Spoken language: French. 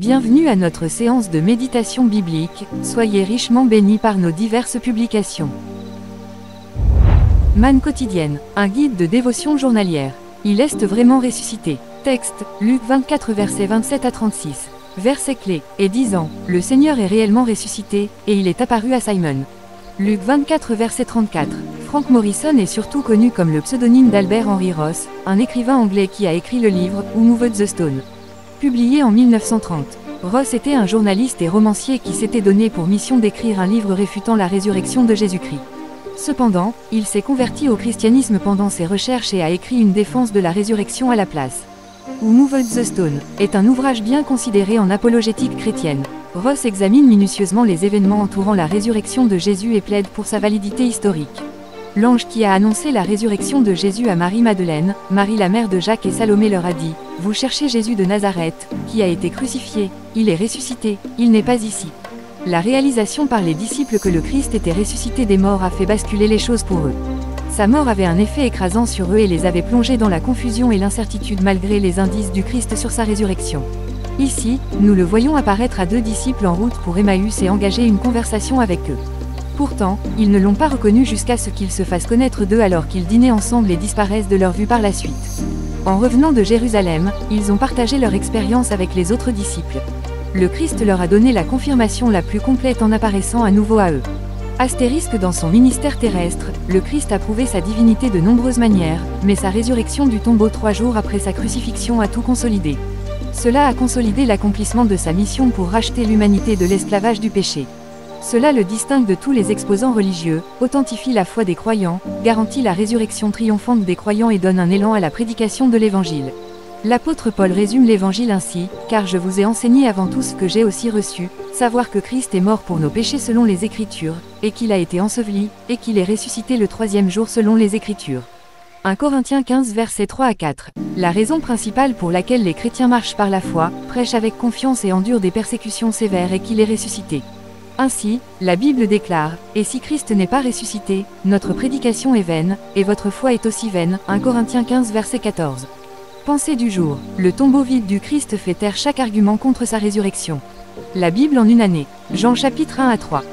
Bienvenue à notre séance de méditation biblique, soyez richement bénis par nos diverses publications. Manne quotidienne, un guide de dévotion journalière. Il est vraiment ressuscité. Texte, Luc 24 versets 27 à 36. Verset clé, et disant, le Seigneur est réellement ressuscité, et il est apparu à Simon. Luc 24 verset 34. Frank Morrison est surtout connu comme le pseudonyme d'Albert Henry Ross, un écrivain anglais qui a écrit le livre « Who Moved the Stone ». Publié en 1930. Ross était un journaliste et romancier qui s'était donné pour mission d'écrire un livre réfutant la résurrection de Jésus-Christ. Cependant, il s'est converti au christianisme pendant ses recherches et a écrit une défense de la résurrection à la place. Who Moved the Stone est un ouvrage bien considéré en apologétique chrétienne. Ross examine minutieusement les événements entourant la résurrection de Jésus et plaide pour sa validité historique. L'ange qui a annoncé la résurrection de Jésus à Marie-Madeleine, Marie la mère de Jacques et Salomé leur a dit, « Vous cherchez Jésus de Nazareth, qui a été crucifié, il est ressuscité, il n'est pas ici. » La réalisation par les disciples que le Christ était ressuscité des morts a fait basculer les choses pour eux. Sa mort avait un effet écrasant sur eux et les avait plongés dans la confusion et l'incertitude malgré les indices du Christ sur sa résurrection. Ici, nous le voyons apparaître à deux disciples en route pour Emmaüs et engager une conversation avec eux. Pourtant, ils ne l'ont pas reconnu jusqu'à ce qu'ils se fassent connaître d'eux alors qu'ils dînaient ensemble et disparaissent de leur vue par la suite. En revenant de Jérusalem, ils ont partagé leur expérience avec les autres disciples. Le Christ leur a donné la confirmation la plus complète en apparaissant à nouveau à eux. Astérisque dans son ministère terrestre, le Christ a prouvé sa divinité de nombreuses manières, mais sa résurrection du tombeau 3 jours après sa crucifixion a tout consolidé. Cela a consolidé l'accomplissement de sa mission pour racheter l'humanité de l'esclavage du péché. Cela le distingue de tous les exposants religieux, authentifie la foi des croyants, garantit la résurrection triomphante des croyants et donne un élan à la prédication de l'Évangile. L'apôtre Paul résume l'Évangile ainsi, « Car je vous ai enseigné avant tout ce que j'ai aussi reçu, savoir que Christ est mort pour nos péchés selon les Écritures, et qu'il a été enseveli, et qu'il est ressuscité le 3e jour selon les Écritures. » 1 Corinthiens 15 versets 3 à 4. La raison principale pour laquelle les chrétiens marchent par la foi, prêchent avec confiance et endurent des persécutions sévères est qu'il est ressuscité. Ainsi, la Bible déclare, « Et si Christ n'est pas ressuscité, notre prédication est vaine, et votre foi est aussi vaine. » 1 Corinthiens 15 verset 14. Pensée du jour, le tombeau vide du Christ fait taire chaque argument contre sa résurrection. La Bible en une année. Jean chapitre 1 à 3.